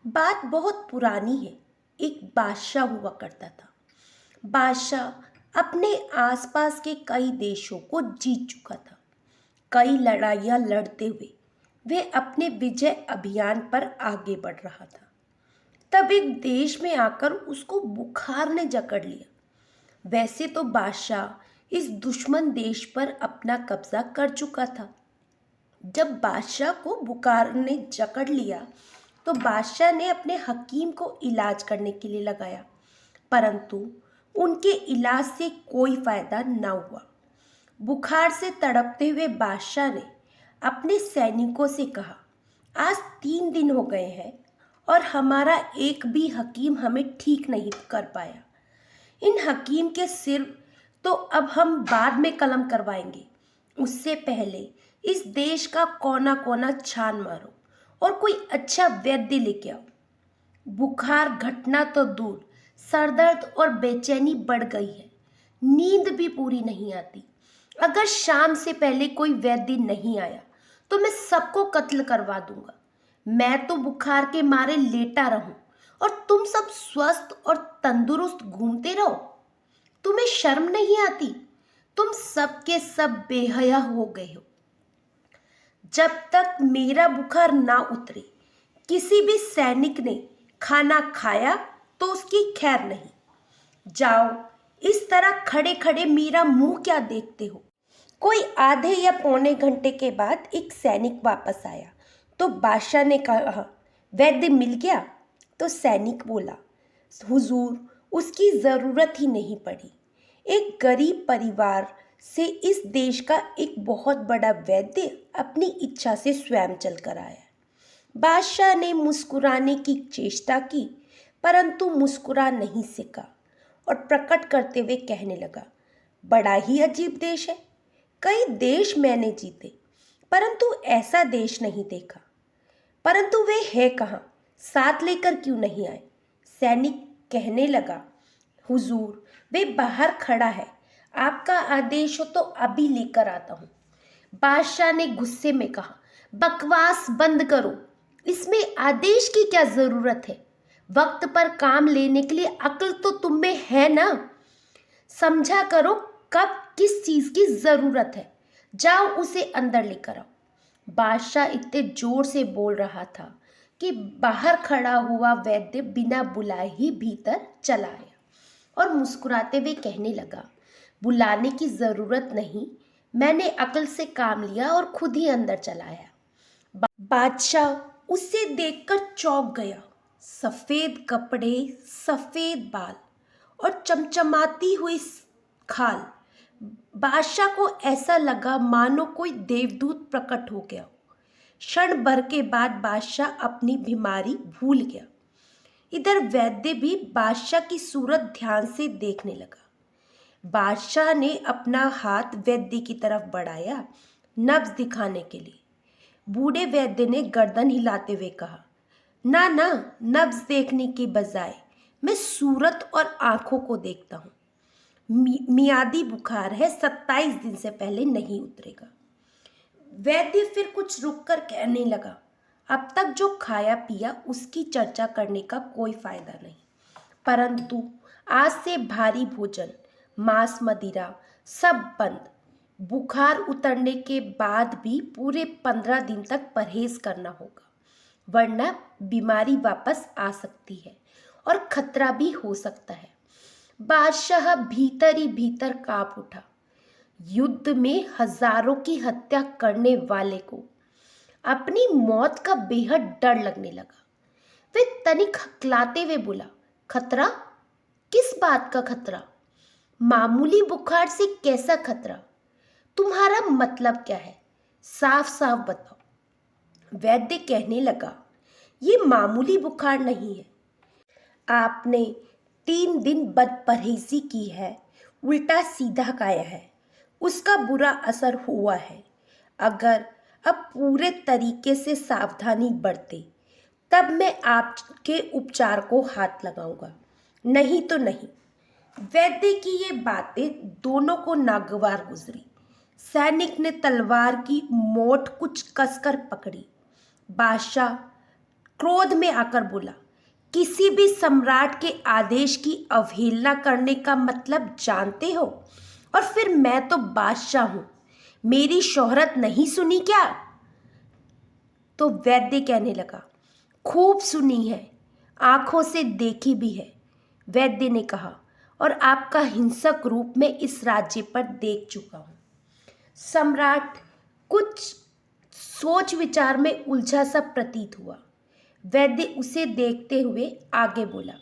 बात बहुत पुरानी है। एक बादशाह हुआ करता था। बादशाह अपने आसपास के कई देशों को जीत चुका था। कई लड़ाइयाँ लड़ते हुए वे अपने विजय अभियान पर आगे बढ़ रहा था। तब एक देश में आकर उसको बुखार ने जकड़ लिया। वैसे तो बादशाह इस दुश्मन देश पर अपना कब्जा कर चुका था। जब बादशाह को बुखार ने जकड़ लिया तो बादशाह ने अपने हकीम को इलाज करने के लिए लगाया, परंतु उनके इलाज से कोई फायदा न हुआ। बुखार से तड़पते हुए बादशाह ने अपने सैनिकों से कहा, आज 3 दिन हो गए हैं और हमारा एक भी हकीम हमें ठीक नहीं कर पाया। इन हकीम के सिर तो अब हम बाद में कलम करवाएंगे, उससे पहले इस देश का कोना कोना छान मारो और कोई अच्छा वैद्य लेके आओ। बुखार घटना तो दूर, सरदर्द और बेचैनी बढ़ गई है। नींद भी पूरी नहीं आती। अगर शाम से पहले कोई वैद्य नहीं आया तो मैं सबको कत्ल करवा दूंगा। मैं तो बुखार के मारे लेटा रहूं और तुम सब स्वस्थ और तंदुरुस्त घूमते रहो। तुम्हें शर्म नहीं आती? तुम सब के सब बेहया हो गए हो। जब तक मेरा बुखार ना उतरे, किसी भी सैनिक ने खाना खाया तो उसकी खैर नहीं। जाओ, इस तरह खड़े खड़े मेरा मुंह क्या देखते हो? कोई आधे या पौने घंटे के बाद एक सैनिक वापस आया तो बादशाह ने कहा, वैद्य मिल गया? तो सैनिक बोला, हुजूर, उसकी ज़रूरत ही नहीं पड़ी। एक गरीब परिवार से इस देश का एक बहुत बड़ा वैद्य अपनी इच्छा से स्वयं चल कर आया। बादशाह ने मुस्कुराने की चेष्टा की, परंतु मुस्कुरा नहीं सका और प्रकट करते हुए कहने लगा, बड़ा ही अजीब देश है। कई देश मैंने जीते, परंतु ऐसा देश नहीं देखा। परंतु वे है कहाँ? साथ लेकर क्यों नहीं आए? सैनिक कहने लगा, हुजूर, वे बाहर खड़ा है। आपका आदेश हो तो अभी लेकर आता हूँ। बादशाह ने गुस्से में कहा, बकवास बंद करो। इसमें आदेश की क्या जरूरत है? वक्त पर काम लेने के लिए अक्ल तो तुम में है ना। समझा करो कब किस चीज की जरूरत है। जाओ, उसे अंदर लेकर आओ। बादशाह इतने जोर से बोल रहा था कि बाहर खड़ा हुआ वैद्य बिना बुलाए ही भीतर चला आया और मुस्कुराते हुए कहने लगा, बुलाने की जरूरत नहीं, मैंने अक्ल से काम लिया और खुद ही अंदर चला आया। बादशाह उसे देखकर चौंक गया। सफेद कपड़े, सफेद बाल और चमचमाती हुई खाल। बादशाह को ऐसा लगा मानो कोई देवदूत प्रकट हो गया। क्षण भर के बाद बादशाह अपनी बीमारी भूल गया। इधर वैद्य भी बादशाह की सूरत ध्यान से देखने लगा। बादशाह ने अपना हाथ वैद्य की तरफ बढ़ाया, नब्ज दिखाने के लिए। बूढ़े वैद्य ने गर्दन हिलाते हुए कहा, ना ना, नब्ज देखने की बजाय मैं सूरत और आंखों को देखता हूँ। मियादी बुखार है, 27 दिन से पहले नहीं उतरेगा। वैद्य फिर कुछ रुक कर कहने लगा, अब तक जो खाया पिया उसकी चर्चा करने का कोई फायदा नहीं, परंतु आज से भारी भोजन, मांस मदिरा सब बंद। बुखार उतरने के बाद भी पूरे 15 दिन तक परहेज करना होगा, वरना बीमारी वापस आ सकती है और खतरा भी हो सकता है। बादशाह भीतर ही भीतर कांप उठा। युद्ध में हजारों की हत्या करने वाले को अपनी मौत का बेहद डर लगने लगा। वे तनिक हकलाते हुए बोला, खतरा? किस बात का खतरा? मामूली बुखार से कैसा खतरा? तुम्हारा मतलब क्या है? साफ साफ बताओ। वैद्य कहने लगा, ये मामूली बुखार नहीं है। आपने 3 दिन बदपरहेजी की है, उल्टा सीधा खाया है, उसका बुरा असर हुआ है। अगर अब पूरे तरीके से सावधानी बरते तब मैं आपके उपचार को हाथ लगाऊंगा, नहीं तो नहीं। वैद्य की ये बातें दोनों को नागवार गुजरी। सैनिक ने तलवार की मोट कुछ कसकर पकड़ी। बादशाह क्रोध में आकर बोला, किसी भी सम्राट के आदेश की अवहेलना करने का मतलब जानते हो? और फिर मैं तो बादशाह हूं, मेरी शोहरत नहीं सुनी क्या? तो वैद्य कहने लगा, खूब सुनी है, आंखों से देखी भी है। वैद्य ने कहा, और आपका हिंसक रूप मैं इस राज्य पर देख चुका हूं। सम्राट कुछ सोच विचार में उलझा सा प्रतीत हुआ। वैद्य उसे देखते हुए आगे बोला,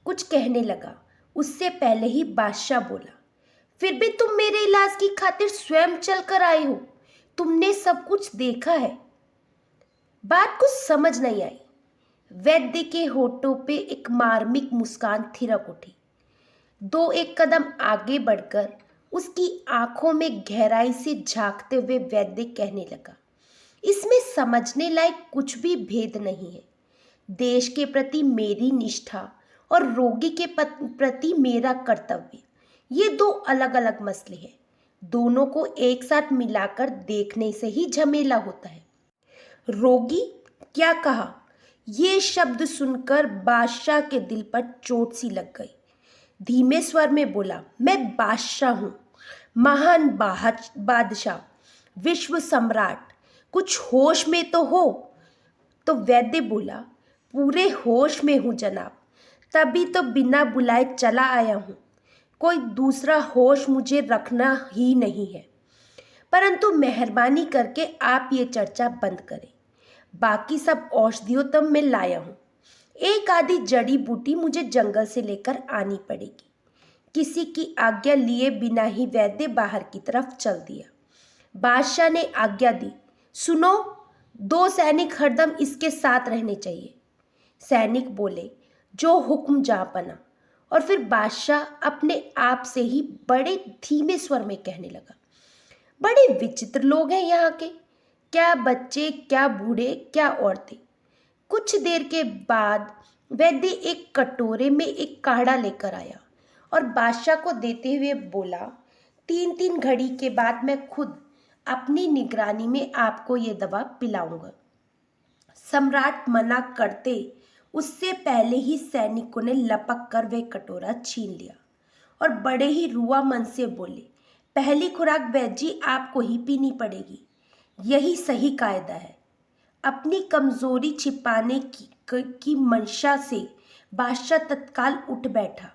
कुछ कहने लगा। उससे पहले ही बादशाह बोला, फिर भी तुम मेरे इलाज की खातिर स्वयं चलकर आए हो, तुमने सब कुछ देखा है। बात कुछ समझ नहीं आई। वैद्य के होठों पे एक मार्मिक मुस्कान थिरक उठी। दो एक कदम आगे बढ़कर उसकी आंखों में गहराई से झांकते हुए वैद्य कहने लगा, इसमें समझने लायक कुछ भी भेद नहीं है। देश के प्रति मेरी निष्ठा और रोगी के प्रति मेरा कर्तव्य, ये दो अलग अलग मसले हैं। दोनों को एक साथ मिलाकर देखने से ही झमेला होता है। रोगी? क्या कहा? ये शब्द सुनकर बादशाह के दिल पर चोट सी लग गई। धीमे स्वर में बोला, मैं बादशाह हूं, महान बादशाह, विश्व सम्राट, कुछ होश में तो हो। तो वैद्य बोला, पूरे होश में हूं जनाब, तभी तो बिना बुलाए चला आया हूं। कोई दूसरा होश मुझे रखना ही नहीं है, परंतु मेहरबानी करके आप ये चर्चा बंद करें। बाकी सब औषधियों तब मैं लाया हूं। एक आधी जड़ी बूटी मुझे जंगल से लेकर आनी पड़ेगी। किसी की आज्ञा लिए बिना ही वैद्य बाहर की तरफ चल दिया। बादशाह ने आज्ञा दी, सुनो, 2 सैनिक हरदम इसके साथ रहने चाहिए। सैनिक बोले, जो हुक्म जहाँपना। और फिर बादशाह अपने आप से ही बड़े धीमे स्वर में कहने लगा, बड़े विचित्र लोग हैं यहाँ के, क्या बच्चे, क्या बूढ़े, क्या औरतें। कुछ देर के बाद वैद्य एक कटोरे में एक काढ़ा लेकर आया और बादशाह को देते हुए बोला, 3-3 घड़ी के बाद मैं खुद अपनी निगरानी में आपको ये दवा पिलाऊंगा। सम्राट मना करते उससे पहले ही सैनिकों ने लपक कर वह कटोरा छीन लिया और बड़े ही रुआ मन से बोले, पहली खुराक वैद्य जी आपको ही पीनी पड़ेगी, यही सही कायदा है। अपनी कमजोरी छिपाने की मंशा से बादशाह तत्काल उठ बैठा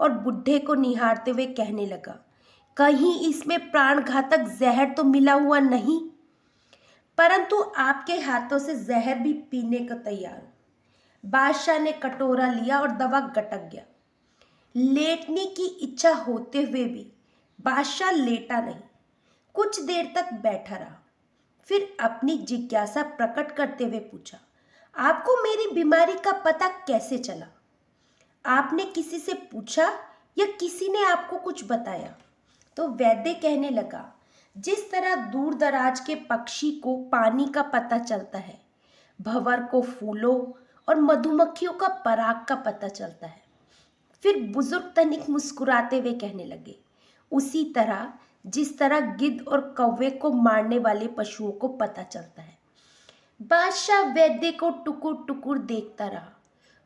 और बुढ़े को निहारते हुए कहने लगा, कहीं इसमें प्राणघातक जहर तो मिला हुआ नहीं? परंतु आपके हाथों से जहर भी पीने को तैयार हूं। बादशाह ने कटोरा लिया और दवा गटक गया। लेटने की इच्छा होते हुए भी बादशाह लेटा नहीं, कुछ देर तक बैठा रहा। फिर अपनी जिज्ञासा प्रकट करते हुए पूछा, आपको मेरी बीमारी का पता कैसे चला? आपने किसी से पूछा या किसी ने आपको कुछ बताया? तो वैद्य कहने लगा, जिस तरह दूर दराज के पक्षी को पानी का पता चलता है, भंवर को फूलों और मधुमक्खियों का पराग का पता चलता है। फिर बुजुर्ग तनिक मुस्कुराते हुए कहने लगे, उसी तरह जिस तरह गिद्ध और कौवे को मारने वाले पशुओं को पता चलता है। बादशाह वैद्य को टुकुर टुकुर देखता रहा।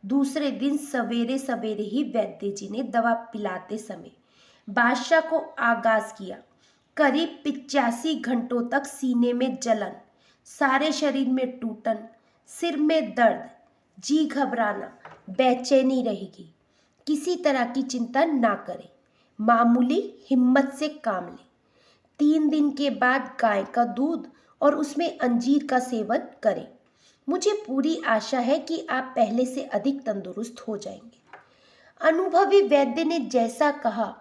दूसरे दिन सवेरे सवेरे ही वैद्य जी ने दवा पिलाते समय बादशाह को आगाज किया। करीब 85 घंटों तक सीने में जलन, सारे शरीर में टूटन, सिर में दर्द, जी घबराना, बेचैनी रहेगी। किसी तरह की चिंता ना करें, मामूली हिम्मत से काम लें। 3 दिन के बाद गाय का दूध और उसमें अंजीर का सेवन करें। मुझे पूरी आशा है कि आप पहले से अधिक तंदुरुस्त हो जाएंगे। अनुभवी वैद्य ने जैसा कहा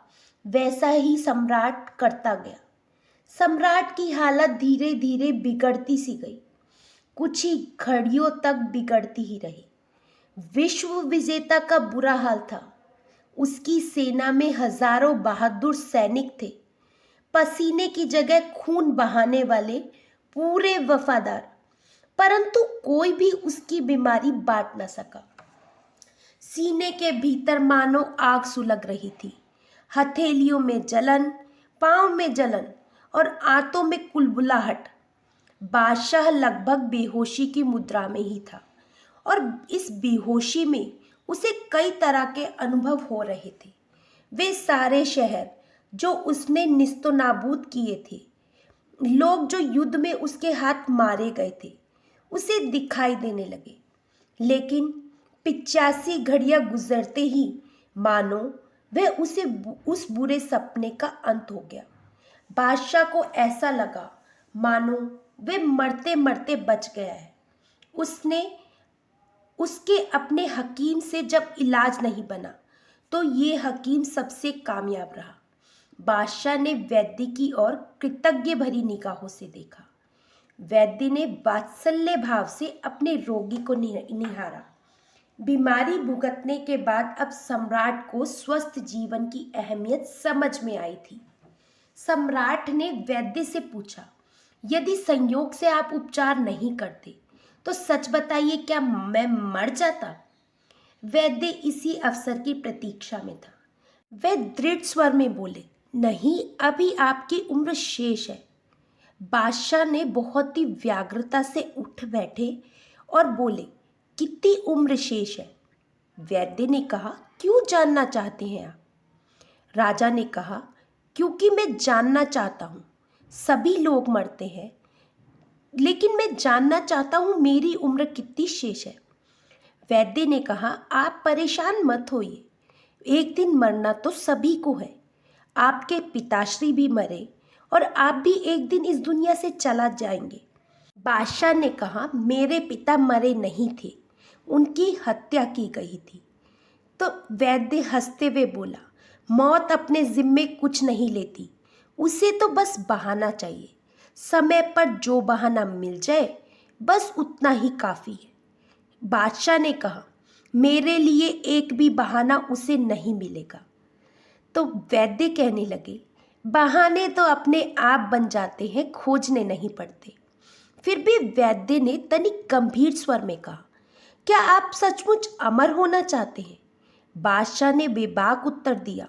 वैसा ही सम्राट करता गया। सम्राट की हालत धीरे धीरे बिगड़ती सी गई, कुछ ही घड़ियों तक बिगड़ती ही रही। विश्व विजेता का बुरा हाल था। उसकी सेना में हजारों बहादुर सैनिक थे, पसीने की जगह खून बहाने वाले पूरे वफादार, परंतु कोई भी उसकी बीमारी बांट न सका। सीने के भीतर मानो आग सुलग रही थी। हथेलियों में जलन, पांव में जलन और आंतों में कुलबुलाहट। बादशाह लगभग बेहोशी की मुद्रा में ही था और इस बेहोशी में उसे कई तरह के अनुभव हो रहे थे। वे सारे शहर जो उसने निस्तनाबूद किए थे, लोग जो युद्ध में उसके हाथ मारे गए थे, उसे दिखाई देने लगे। लेकिन 85 घड़ियां गुजरते ही मानो वह उस बुरे सपने का अंत हो गया। बादशाह को ऐसा लगा मानो वह मरते मरते बच गया है। उसने उसके अपने हकीम से जब इलाज नहीं बना तो ये हकीम सबसे कामयाब रहा। बादशाह ने वैद्य की ओर कृतज्ञ भरी निगाहों से देखा। वैद्य ने वात्सल्य भाव से अपने रोगी को निहारा। बीमारी भुगतने के बाद अब सम्राट को स्वस्थ जीवन की अहमियत समझ में आई थी। सम्राट ने वैद्य से पूछा, यदि संयोग से आप उपचार नहीं करते तो सच बताइए, क्या मैं मर जाता? वैद्य इसी अवसर की प्रतीक्षा में था। वह दृढ़ स्वर में बोले, नहीं, अभी आपकी उम्र शेष है। बादशाह ने बहुत ही व्याग्रता से उठ बैठे और बोले, कितनी उम्र शेष है? वैद्य ने कहा, क्यों जानना चाहते हैं आप? राजा ने कहा, क्योंकि मैं जानना चाहता हूँ। सभी लोग मरते हैं, लेकिन मैं जानना चाहता हूँ मेरी उम्र कितनी शेष है। वैद्य ने कहा, आप परेशान मत होइए, एक दिन मरना तो सभी को है। आपके पिताश्री भी मरे और आप भी एक दिन इस दुनिया से चला जाएंगे। बादशाह ने कहा, मेरे पिता मरे नहीं थे, उनकी हत्या की गई थी। तो वैद्य हंसते हुए बोला, मौत अपने जिम्मे कुछ नहीं लेती, उसे तो बस बहाना चाहिए। समय पर जो बहाना मिल जाए बस उतना ही काफ़ी है। बादशाह ने कहा, मेरे लिए एक भी बहाना उसे नहीं मिलेगा। तो वैद्य कहने लगे, बहाने तो अपने आप बन जाते हैं, खोजने नहीं पड़ते। फिर भी वैद्य ने तनिक गंभीर स्वर में कहा, क्या आप सचमुच अमर होना चाहते हैं? बादशाह ने बेबाक उत्तर दिया,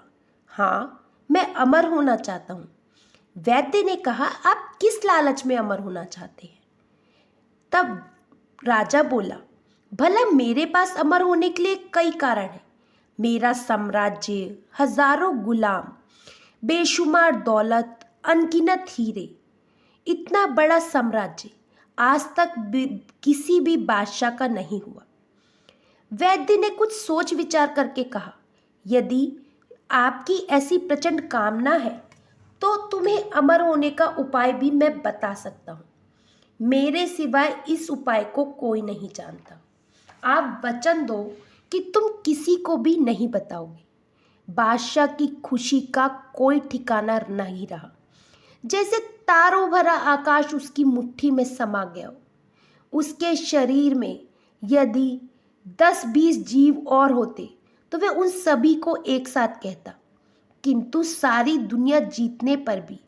हाँ, मैं अमर होना चाहता हूँ। वैद्य ने कहा, आप किस लालच में अमर होना चाहते हैं? तब राजा बोला, भला मेरे पास अमर होने के लिए कई कारण हैं। मेरा साम्राज्य, हजारों गुलाम, बेशुमार दौलत, अनगिनत हीरे, इतना बड़ा साम्राज्य आज तक किसी भी बादशाह का नहीं हुआ। वैद्य ने कुछ सोच विचार करके कहा, यदि आपकी ऐसी प्रचंड कामना है तो तुम्हें अमर होने का उपाय भी मैं बता सकता हूँ। मेरे सिवाय इस उपाय को कोई नहीं जानता। आप वचन दो कि तुम किसी को भी नहीं बताओगे। बादशाह की खुशी का कोई ठिकाना नहीं रहा, जैसे तारों भरा आकाश उसकी मुट्ठी में समा गया हो। उसके शरीर में यदि 10-20 जीव और होते तो वह उन सभी को एक साथ कहता, किंतु सारी दुनिया जीतने पर भी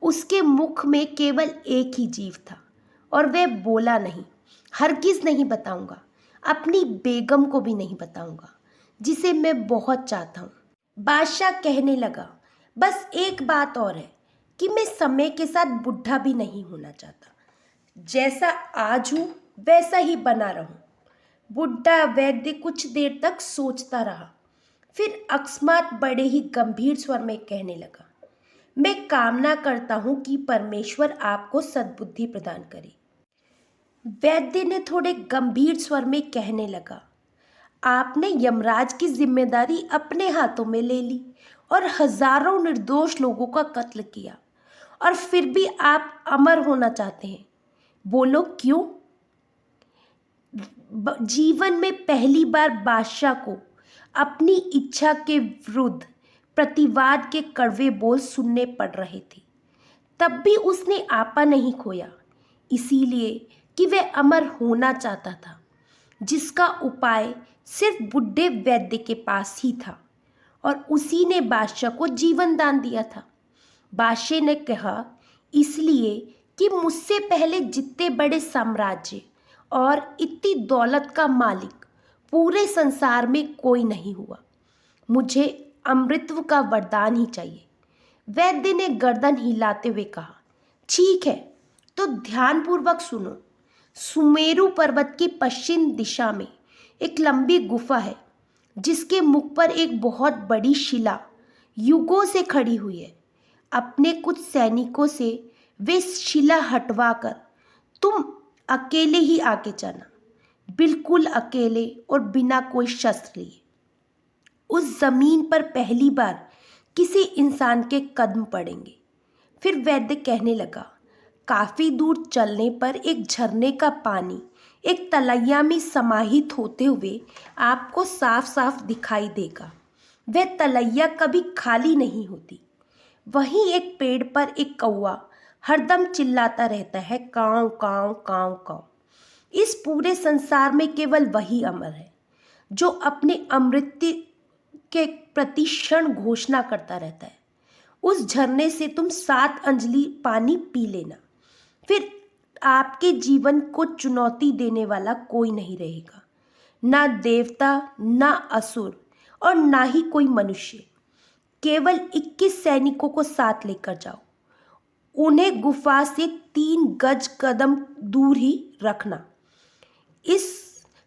उसके मुख में केवल एक ही जीव था और वह बोला नहीं। हरगिज नहीं बताऊंगा, अपनी बेगम को भी नहीं बताऊंगा, जिसे मैं बहुत चाहता हूँ। बादशाह कहने लगा, बस एक बात और है कि मैं समय के साथ बुढ़ा भी नहीं होना चाहता। जैसा आज हूँ वैसा ही बना रहूं। बुढ़ा वैद्य कुछ देर तक सोचता रहा, फिर अकस्मात बड़े ही गंभीर स्वर में कहने लगा, मैं कामना करता हूं कि परमेश्वर आपको सद्बुद्धि प्रदान करे। वैद्य ने थोड़े गंभीर स्वर में कहने लगा, आपने यमराज की जिम्मेदारी अपने हाथों में ले ली और हजारों निर्दोष लोगों का कत्ल किया, और फिर भी आप अमर होना चाहते हैं। बोलो क्यों? जीवन में पहली बार बादशाह को अपनी इच्छा के विरुद्ध प्रतिवाद के कड़वे बोल सुनने पड़ रहे थे। तब भी उसने आपा नहीं खोया, इसीलिए कि वह अमर होना चाहता था, जिसका उपाय सिर्फ बुढ़े वैद्य के पास ही था, और उसी ने बादशाह को जीवन दान दिया था। बादशाह ने कहा, इसलिए कि मुझसे पहले जितने बड़े साम्राज्य और इतनी दौलत का मालिक पूरे संसार में कोई नहीं हुआ। मुझे अमृतत्व का वरदान ही चाहिए। वैद्य ने गर्दन हिलाते हुए कहा, ठीक है, तो ध्यानपूर्वक सुनो। सुमेरु पर्वत की पश्चिम दिशा में एक लंबी गुफा है जिसके मुख पर एक बहुत बड़ी शिला युगों से खड़ी हुई है। अपने कुछ सैनिकों से वे शिला हटवाकर तुम अकेले ही आगे जाना, बिल्कुल अकेले और बिना कोई शस्त्र लिए। उस जमीन पर पहली बार किसी इंसान के कदम पड़ेंगे। फिर वैद्य कहने लगा, काफी दूर चलने पर एक झरने का पानी एक तलैया में समाहित होते हुए आपको साफ साफ दिखाई देगा। वह तलैया कभी खाली नहीं होती। वहीं एक पेड़ पर एक कौवा हरदम चिल्लाता रहता है, काव काव काव काव। इस पूरे संसार में केवल वही अमर है जो अपने अमृत्यु के प्रति क्षण घोषणा करता रहता है। उस झरने से तुम 7 अंजलि पानी पी लेना, फिर आपके जीवन को चुनौती देने वाला कोई नहीं रहेगा, ना देवता, ना असुर और ना ही कोई मनुष्य। केवल 21 सैनिकों को साथ लेकर जाओ। उन्हें गुफा से 3 गज कदम दूर ही रखना। इस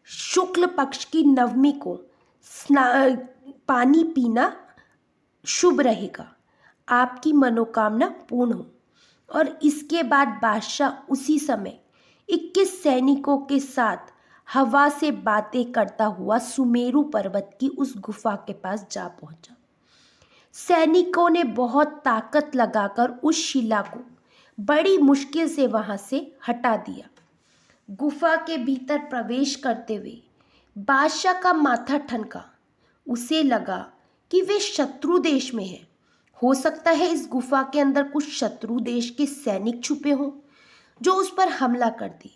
शुक्ल पक्ष की नवमी को पानी पीना शुभ रहेगा, आपकी मनोकामना पूर्ण हो। और इसके बाद बादशाह उसी समय 21 सैनिकों के साथ हवा से बातें करता हुआ सुमेरु पर्वत की उस गुफा के पास जा पहुंचा। सैनिकों ने बहुत ताकत लगाकर उस शिला को बड़ी मुश्किल से वहां से हटा दिया। गुफा के भीतर प्रवेश करते हुए बादशाह का माथा ठनका। उसे लगा कि वे शत्रु देश में है। हो सकता है इस गुफा के अंदर कुछ शत्रु देश के सैनिक छुपे हों जो उस पर हमला कर दे।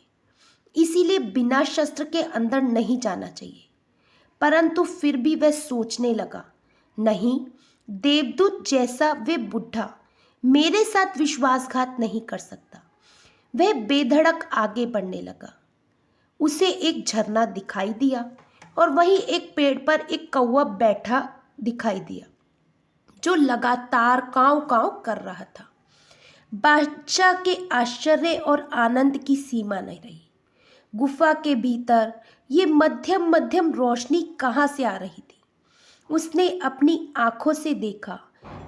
इसीलिए बिना शस्त्र के अंदर नहीं जाना चाहिए। परंतु फिर भी वह सोचने लगा, नहीं, देवदूत जैसा वे बुढ़ा मेरे साथ विश्वासघात नहीं कर सकता। वह बेधड़क आगे बढ़ने लगा। उसे एक झरना दिखाई दिया और वहीं एक पेड़ पर एक कौवा बैठा दिखाई दिया जो लगातार काव काव कर रहा था। बादशाह के आश्चर्य और आनंद की सीमा नहीं रही। गुफा के भीतर ये मध्यम मध्यम रोशनी कहाँ से आ रही थी? उसने अपनी आंखों से देखा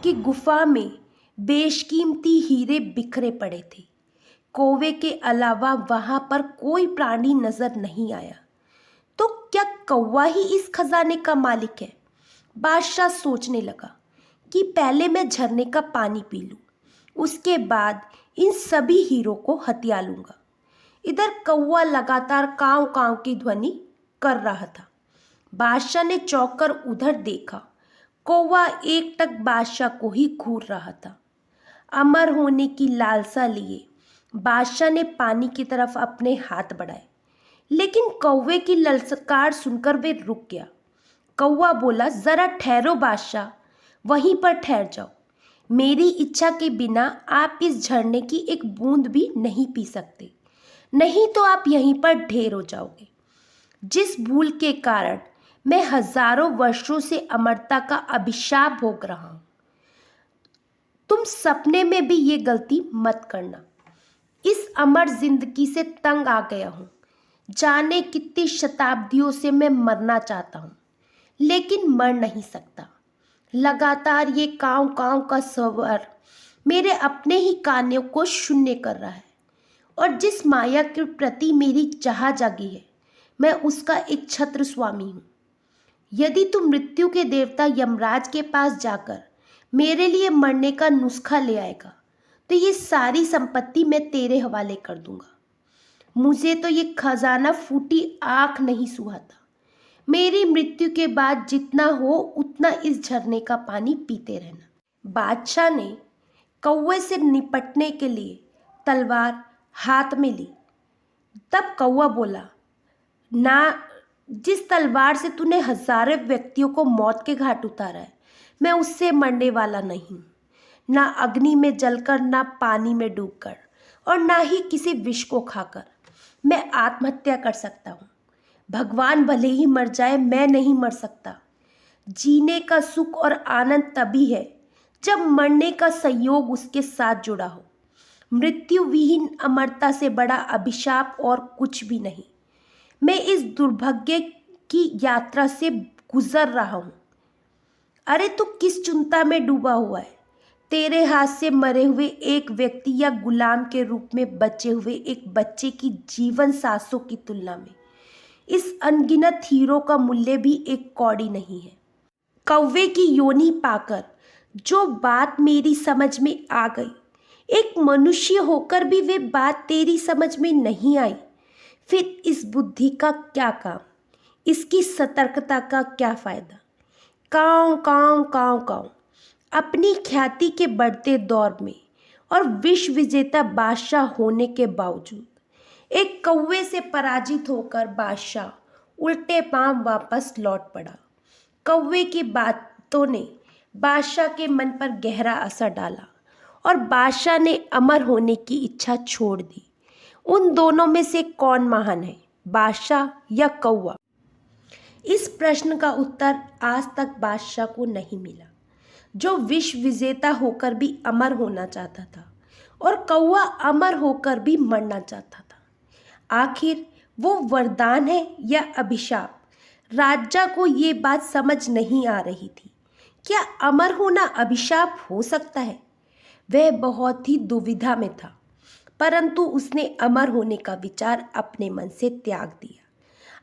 कि गुफा में बेशकीमती हीरे बिखरे पड़े थे। कौवे के अलावा वहां पर कोई प्राणी नजर नहीं आया। तो क्या कौवा ही इस खजाने का मालिक है? बादशाह सोचने लगा कि पहले मैं झरने का पानी पी लूं, उसके बाद इन सभी हीरों को हथिया लूंगा। इधर कौवा लगातार काव काव की ध्वनि कर रहा था। बादशाह ने चौंक कर उधर देखा। कौवा एकटक बादशाह को ही घूर रहा था। अमर होने की लालसा लिए बादशाह ने पानी की तरफ अपने हाथ बढ़ाए, लेकिन कौवे की ललकार सुनकर वे रुक गया। कौवा बोला, जरा ठहरो बादशाह, वहीं पर ठहर जाओ। मेरी इच्छा के बिना आप इस झरने की एक बूंद भी नहीं पी सकते, नहीं तो आप यहीं पर ढेर हो जाओगे। जिस भूल के कारण मैं हजारों वर्षों से अमरता का अभिशाप भोग रहा हूं, तुम सपने में भी ये गलती मत करना। इस अमर जिंदगी से तंग आ गया हूं। जाने कितनी शताब्दियों से मैं मरना चाहता हूं, लेकिन मर नहीं सकता। लगातार ये काव काव का स्वर मेरे अपने ही कानों को शून्य कर रहा है, और जिस माया के प्रति मेरी चाह जागी है, मैं उसका एक छत्र स्वामी हूँ। यदि तू मृत्यु के देवता यमराज के पास जाकर मेरे लिए मरने का नुस्खा ले आएगा, तो ये सारी संपत्ति मैं तेरे हवाले कर दूंगा। मुझे तो ये खजाना फूटी आँख नहीं सुहाता। मेरी मृत्यु के बाद जितना हो उतना इस झरने का पानी पीते रहना। बादशाह ने कौवे से निपटने के लिए तलवार हाथ में ली। तब कौवा बोला, ना, जिस तलवार से तूने हजारों व्यक्तियों को मौत के घाट उतारा है, मैं उससे मरने वाला नहीं। ना अग्नि में जलकर, ना पानी में डूबकर, और ना ही किसी विष को खाकर मैं आत्महत्या कर सकता हूँ। भगवान भले ही मर जाए, मैं नहीं मर सकता। जीने का सुख और आनंद तभी है जब मरने का संयोग उसके साथ जुड़ा हो। मृत्यु विहीन अमरता से बड़ा अभिशाप और कुछ भी नहीं। मैं इस दुर्भाग्य की यात्रा से गुजर रहा हूँ। अरे तू किस चिंता में डूबा हुआ है? तेरे हाथ से मरे हुए एक व्यक्ति या गुलाम के रूप में बचे हुए एक बच्चे की जीवन सांसों की तुलना में इस अनगिनत हीरो का मूल्य भी एक कौड़ी नहीं है। कौवे की योनि पाकर जो बात मेरी समझ में आ गई, एक मनुष्य होकर भी वे बात तेरी समझ में नहीं आई। फिर इस बुद्धि का क्या काम, इसकी सतर्कता का क्या फायदा? काँव काँव काँव काँव। अपनी ख्याति के बढ़ते दौर में और विश्व विजेता बादशाह होने के बावजूद एक कौवे से पराजित होकर बादशाह उल्टे पांव वापस लौट पड़ा। कौवे की बातों ने बादशाह के मन पर गहरा असर डाला और बादशाह ने अमर होने की इच्छा छोड़ दी। उन दोनों में से कौन महान है, बादशाह या कौवा? इस प्रश्न का उत्तर आज तक बादशाह को नहीं मिला, जो विश्व विजेता होकर भी अमर होना चाहता था, और कौवा अमर होकर भी मरना चाहता था। आखिर वो वरदान है या अभिशाप? राजा को ये बात समझ नहीं आ रही थी। क्या अमर होना अभिशाप हो सकता है? वह बहुत ही दुविधा में था, परंतु उसने अमर होने का विचार अपने मन से त्याग दिया।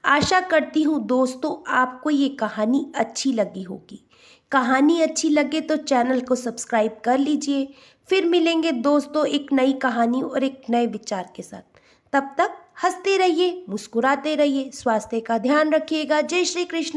आशा करती हूँ दोस्तों आपको ये कहानी अच्छी लगी होगी। कहानी अच्छी लगे तो चैनल को सब्सक्राइब कर लीजिए। फिर मिलेंगे दोस्तों एक नई कहानी और एक नए विचार के साथ। तब तक हंसते रहिए, मुस्कुराते रहिए, स्वास्थ्य का ध्यान रखिएगा। जय श्री कृष्ण।